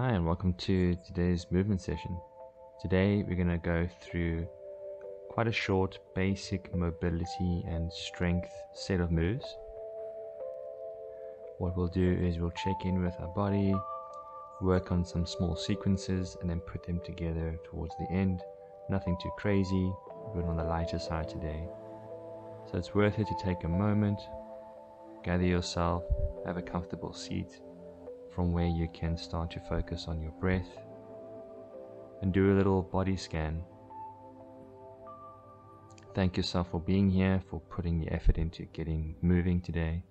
Hi and welcome to today's movement session. Today we're going to go through quite a short basic mobility and strength set of moves. What we'll do is we'll check in with our body, work on some small sequences and then put them together towards the end. Nothing too crazy, but on the lighter side today. So it's worth it to take a moment, gather yourself, have a comfortable seat from where you can start to focus on your breath and do a little body scan. Thank yourself for being here, for putting the effort into getting moving today.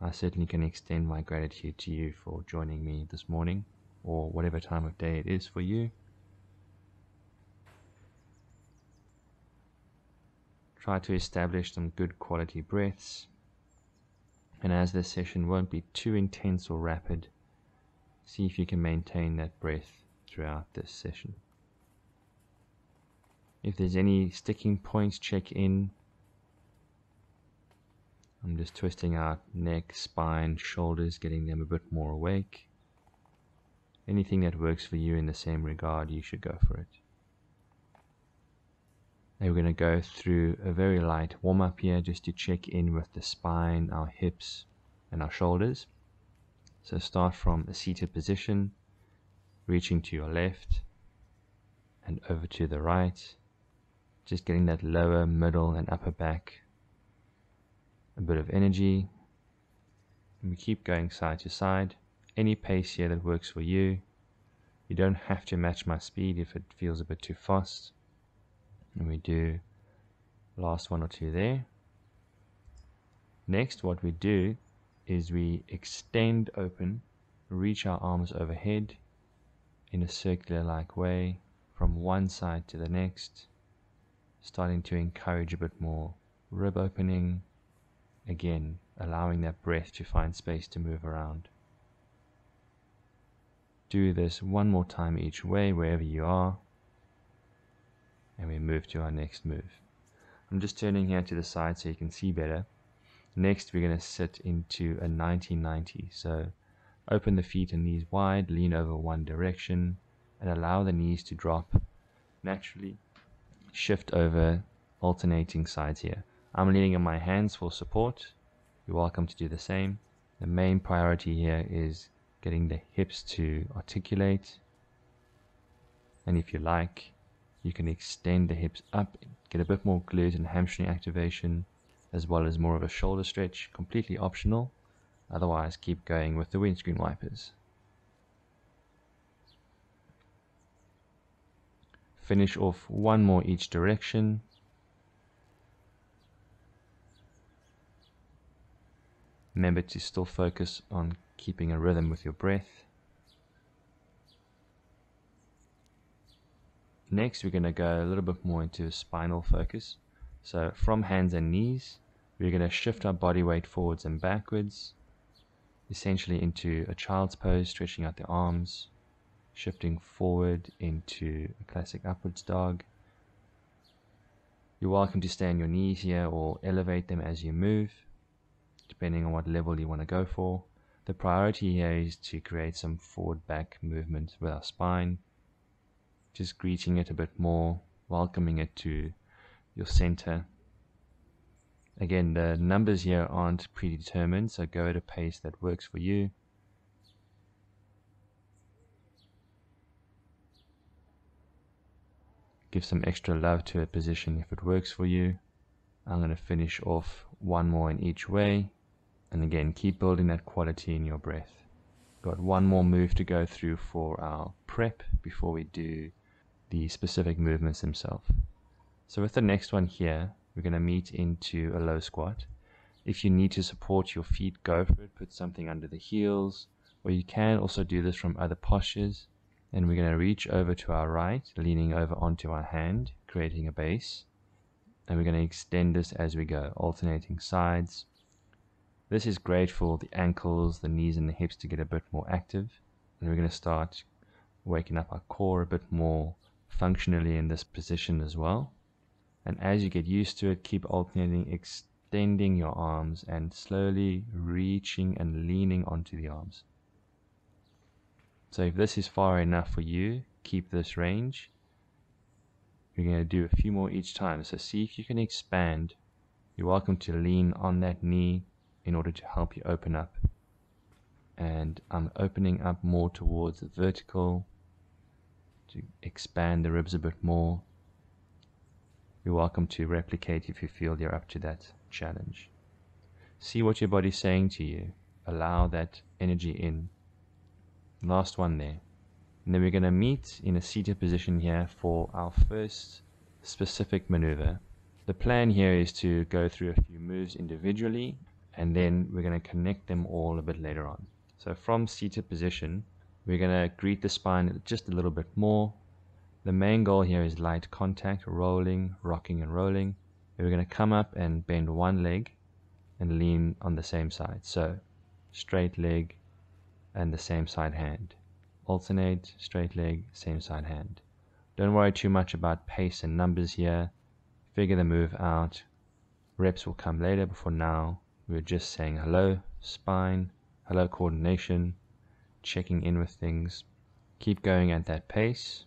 I certainly can extend my gratitude to you for joining me this morning, or whatever time of day it is for you. Try to establish some good quality breaths. And as this session won't be too intense or rapid, see if you can maintain that breath throughout this session. If there's any sticking points, check in. I'm just twisting out neck, spine, shoulders, getting them a bit more awake. Anything that works for you in the same regard, you should go for it. And we're going to go through a very light warm-up here just to check in with the spine, our hips, and our shoulders. So start from a seated position, reaching to your left and over to the right. Just getting that lower, middle, and upper back a bit of energy. And we keep going side to side. Any pace here that works for you. You don't have to match my speed if it feels a bit too fast. And we do last one or two there. Next, what we do is we extend open, reach our arms overhead in a circular like way from one side to the next, starting to encourage a bit more rib opening, again allowing that breath to find space to move around. Do this one more time each way wherever you are. And we move to our next move. I'm just turning here to the side so you can see better. Next, we're going to sit into a 90-90. So open the feet and knees wide, lean over one direction, and allow the knees to drop naturally. Shift over, alternating sides here. I'm leaning on my hands for support. You're welcome to do the same. The main priority here is getting the hips to articulate. And if you like, you can extend the hips up, get a bit more glute and hamstring activation, as well as more of a shoulder stretch, completely optional. Otherwise, keep going with the windscreen wipers. Finish off one more each direction. Remember to still focus on keeping a rhythm with your breath. Next, we're going to go a little bit more into a spinal focus. So from hands and knees, we're going to shift our body weight forwards and backwards, essentially into a child's pose, stretching out the arms, shifting forward into a classic upwards dog. You're welcome to stay on your knees here or elevate them as you move, depending on what level you want to go for. The priority here is to create some forward-back movement with our spine. Just greeting it a bit more, welcoming it to your center. Again, the numbers here aren't predetermined, so go at a pace that works for you. Give some extra love to a position if it works for you. I'm going to finish off one more in each way. And again, keep building that quality in your breath. Got one more move to go through for our prep before we do the specific movements themselves. So with the next one here, we're going to meet into a low squat. If you need to support your feet, go for it. Put something under the heels, or you can also do this from other postures. And we're going to reach over to our right, leaning over onto our hand, creating a base. And we're going to extend this as we go, alternating sides. This is great for the ankles, the knees, and the hips to get a bit more active. And we're going to start waking up our core a bit more functionally in this position as well. And as you get used to it, keep alternating, extending your arms and slowly reaching and leaning onto the arms. So if this is far enough for you, keep this range. You're going to do a few more each time. So see if you can expand. You're welcome to lean on that knee in order to help you open up. And I'm opening up more towards the vertical to expand the ribs a bit more. You're welcome to replicate if you feel you're up to that challenge. See what your body's saying to you. Allow that energy in. Last one there. And then we're going to meet in a seated position here for our first specific maneuver. The plan here is to go through a few moves individually, and then we're going to connect them all a bit later on. So from seated position, we're going to greet the spine just a little bit more. The main goal here is light contact, rolling, rocking and rolling. We're going to come up and bend one leg and lean on the same side. So straight leg and the same side hand. Alternate, straight leg, same side hand. Don't worry too much about pace and numbers here. Figure the move out. Reps will come later, but for now, we're just saying hello, spine, hello, coordination, checking in with things. Keep going at that pace,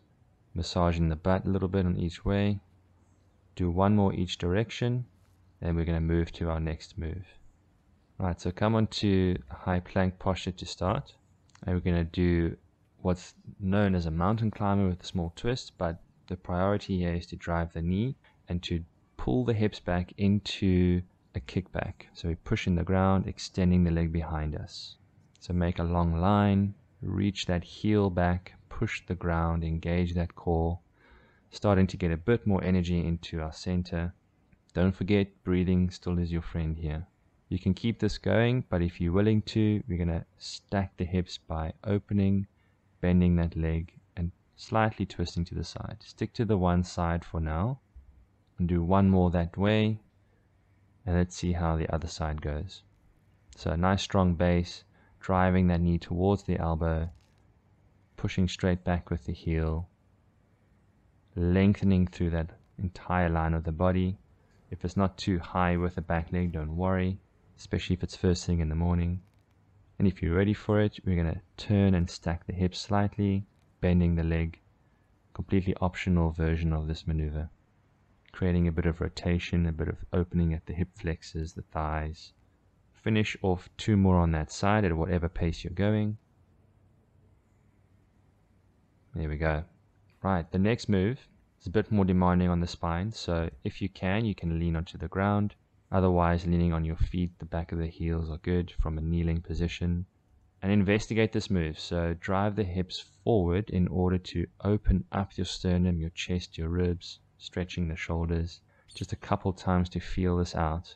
massaging the butt a little bit on each way. Do one more each direction, then we're going to move to our next move. Alright, so come on to high plank posture to start. And we're going to do what's known as a mountain climber with a small twist, but the priority here is to drive the knee and to pull the hips back into a kickback. So we push in the ground, extending the leg behind us. So make a long line, reach that heel back, push the ground, engage that core, starting to get a bit more energy into our center. Don't forget, breathing still is your friend here. You can keep this going, but if you're willing to, we're going to stack the hips by opening, bending that leg, and slightly twisting to the side. Stick to the one side for now, and do one more that way, and let's see how the other side goes. So a nice strong base, driving that knee towards the elbow, pushing straight back with the heel, lengthening through that entire line of the body. If it's not too high with the back leg, don't worry, especially if it's first thing in the morning. And if you're ready for it, we're going to turn and stack the hips slightly, bending the leg. Completely optional version of this maneuver. Creating a bit of rotation, a bit of opening at the hip flexors, the thighs. Finish off two more on that side at whatever pace you're going. There we go. Right, the next move is a bit more demanding on the spine, so if you can lean onto the ground. Otherwise, leaning on your feet, the back of the heels are good from a kneeling position. And investigate this move. So drive the hips forward in order to open up your sternum, your chest, your ribs, stretching the shoulders. Just a couple times to feel this out.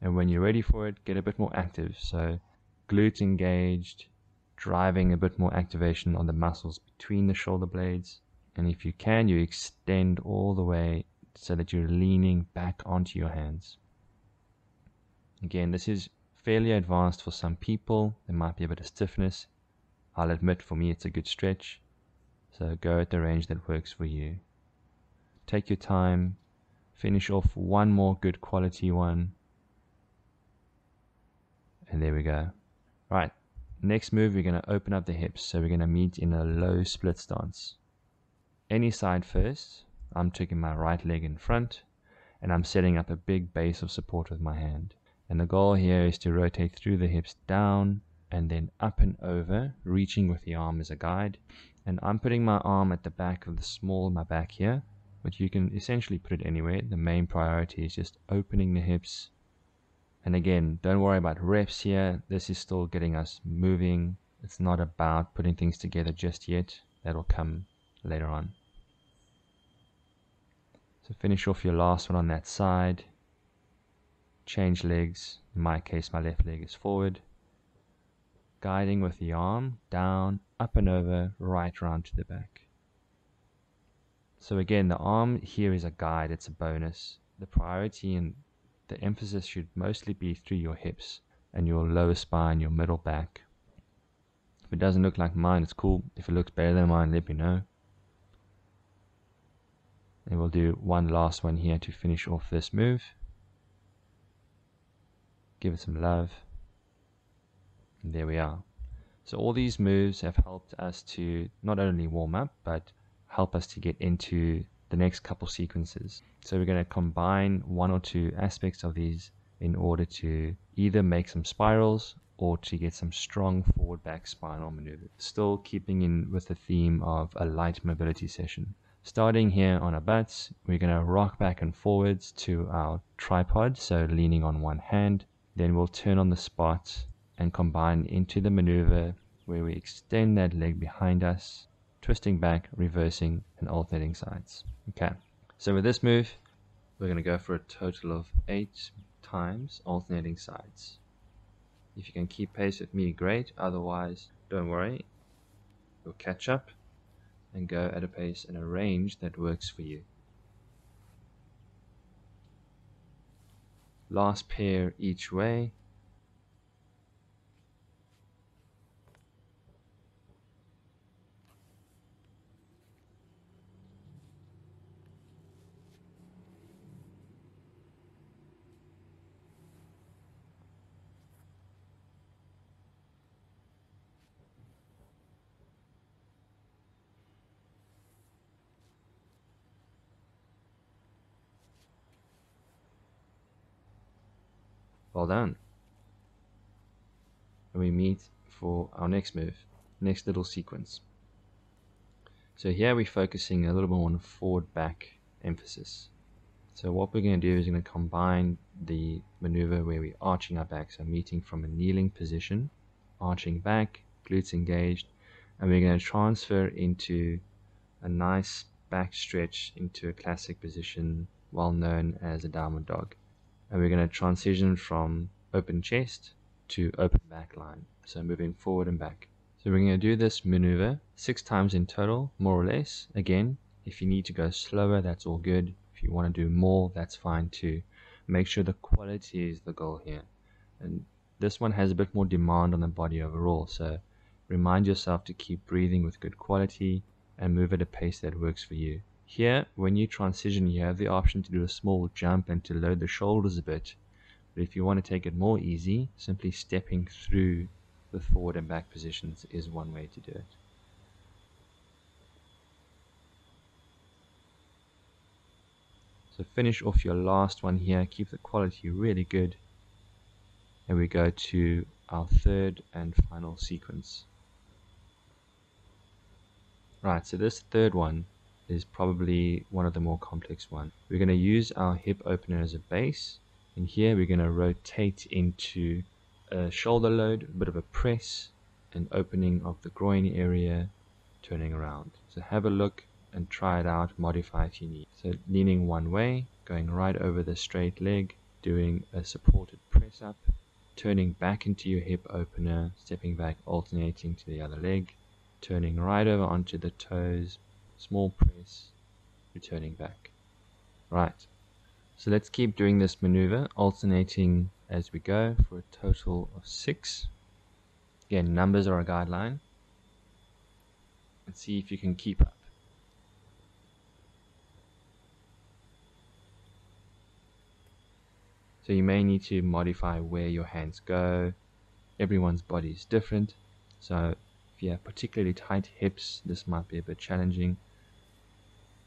And when you're ready for it, get a bit more active. So glutes engaged, driving a bit more activation on the muscles between the shoulder blades. And if you can, you extend all the way so that you're leaning back onto your hands. Again, this is fairly advanced for some people. There might be a bit of stiffness. I'll admit, for me, it's a good stretch. So go at the range that works for you. Take your time. Finish off one more good quality one. And there we go. Right. Next move, we're going to open up the hips. So we're going to meet in a low split stance. Any side first. I'm taking my right leg in front. And I'm setting up a big base of support with my hand. And the goal here is to rotate through the hips down and then up and over, reaching with the arm as a guide. And I'm putting my arm at the back of the small of my back here, but you can essentially put it anywhere. The main priority is just opening the hips. And again, don't worry about reps here. This is still getting us moving. It's not about putting things together just yet. That'll come later on. So finish off your last one on that side. Change legs. In my case, my left leg is forward. Guiding with the arm, down, up and over, right round to the back. So again, the arm here is a guide, it's a bonus. The priority and the emphasis should mostly be through your hips and your lower spine, your middle back. If it doesn't look like mine, it's cool. If it looks better than mine, let me know. And we'll do one last one here to finish off this move. Give it some love. And there we are. So all these moves have helped us to not only warm up, but help us to get into the next couple sequences. So we're going to combine one or two aspects of these in order to either make some spirals or to get some strong forward back spinal maneuvers, still keeping in with the theme of a light mobility session. Starting here on our butts, we're going to rock back and forwards to our tripod, so leaning on one hand. Then we'll turn on the spot and combine into the maneuver where we extend that leg behind us, twisting back, reversing, and alternating sides. Okay, so with this move, we're going to go for a total of 8 times alternating sides. If you can keep pace with me, great. Otherwise, don't worry, you'll catch up and go at a pace and a range that works for you. Last pair each way. Well done. And we meet for our next move, next little sequence. So here we're focusing a little more on forward back emphasis. So what we're going to do is going to combine the maneuver where we're arching our back, so meeting from a kneeling position, arching back, glutes engaged, and we're going to transfer into a nice back stretch into a classic position well known as a downward dog. And we're going to transition from open chest to open back line, so moving forward and back. So we're going to do this maneuver 6 times in total, more or less. Again, if you need to go slower, that's all good. If you want to do more, that's fine too. Make sure the quality is the goal here. And this one has a bit more demand on the body overall, so remind yourself to keep breathing with good quality and move at a pace that works for you. Here, when you transition, you have the option to do a small jump and to load the shoulders a bit. But if you want to take it more easy, simply stepping through the forward and back positions is one way to do it. So finish off your last one here, keep the quality really good, and we go to our third and final sequence. Right, so this third one is probably one of the more complex ones. We're going to use our hip opener as a base, and here we're going to rotate into a shoulder load, a bit of a press, an opening of the groin area, turning around. So have a look and try it out, modify if you need. So leaning one way, going right over the straight leg, doing a supported press up, turning back into your hip opener, stepping back, alternating to the other leg, turning right over onto the toes, small press, returning back. Right, so let's keep doing this maneuver, alternating as we go for a total of 6. Again, numbers are a guideline. Let's see if you can keep up. So you may need to modify where your hands go. Everyone's body is different, so if you have particularly tight hips, this might be a bit challenging,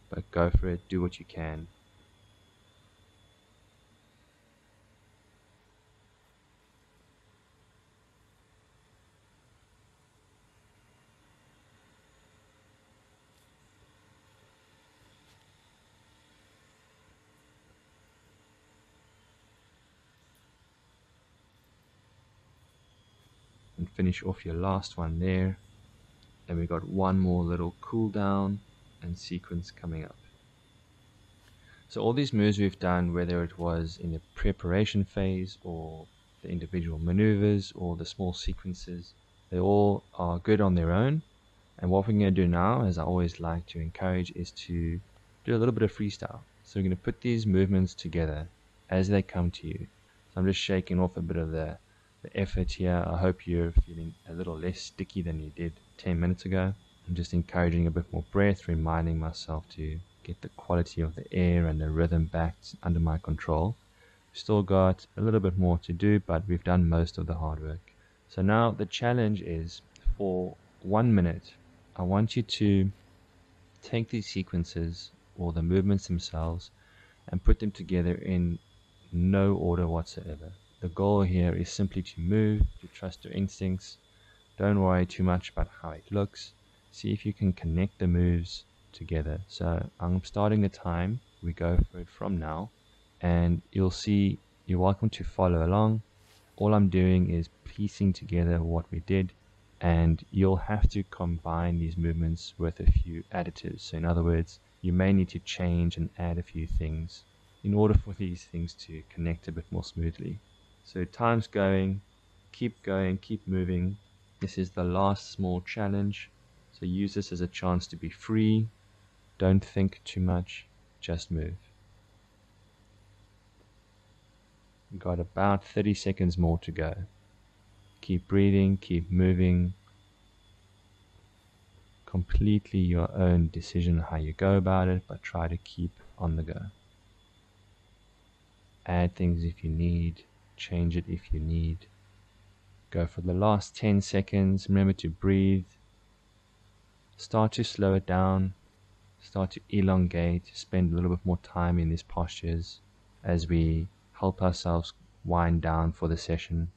but go for it, do what you can. And finish off your last one there. And we got one more little cool down and sequence coming up. So all these moves we've done, whether it was in the preparation phase or the individual maneuvers or the small sequences, they all are good on their own. And what we're going to do now, as I always like to encourage, is to do a little bit of freestyle. So we're going to put these movements together as they come to you. So I'm just shaking off a bit of the effort here. I hope you're feeling a little less sticky than you did 10 minutes ago. I'm just encouraging a bit more breath, reminding myself to get the quality of the air and the rhythm back under my control. We've still got a little bit more to do, but we've done most of the hard work. So now the challenge is for 1 minute, I want you to take these sequences or the movements themselves and put them together in no order whatsoever. The goal here is simply to move, to trust your instincts. Don't worry too much about how it looks. See if you can connect the moves together. So I'm starting the time. We go for it from now. And you'll see, you're welcome to follow along. All I'm doing is piecing together what we did. And you'll have to combine these movements with a few additives. So in other words, you may need to change and add a few things in order for these things to connect a bit more smoothly. So time's going, keep moving. This is the last small challenge, so use this as a chance to be free. Don't think too much, just move. You've got about 30 seconds more to go. Keep breathing, keep moving. Completely your own decision how you go about it, but try to keep on the go. Add things if you need, change it if you need. Go for the last 10 seconds. Remember to breathe. Start to slow it down. Start to elongate. Spend a little bit more time in these postures as we help ourselves wind down for the session.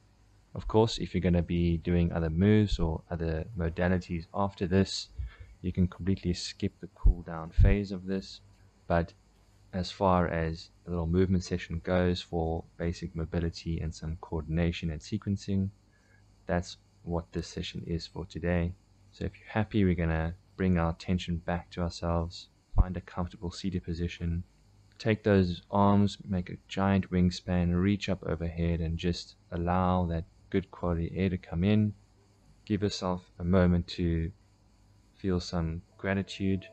Of course, if you're going to be doing other moves or other modalities after this, you can completely skip the cool down phase of this. But as far as a little movement session goes for basic mobility and some coordination and sequencing, that's what this session is for today. So if you're happy, we're going to bring our attention back to ourselves, find a comfortable seated position, take those arms, make a giant wingspan, reach up overhead, and just allow that good quality air to come in. Give yourself a moment to feel some gratitude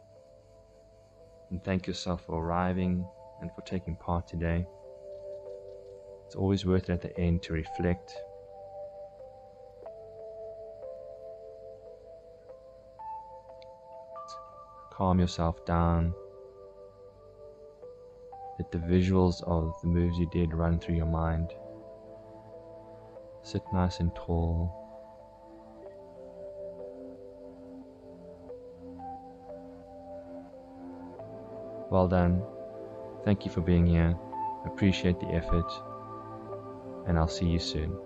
and thank yourself for arriving and for taking part today. It's always worth it at the end to reflect. Calm yourself down. Let the visuals of the moves you did run through your mind. Sit nice and tall. Well done. Thank you for being here. Appreciate the effort. And I'll see you soon.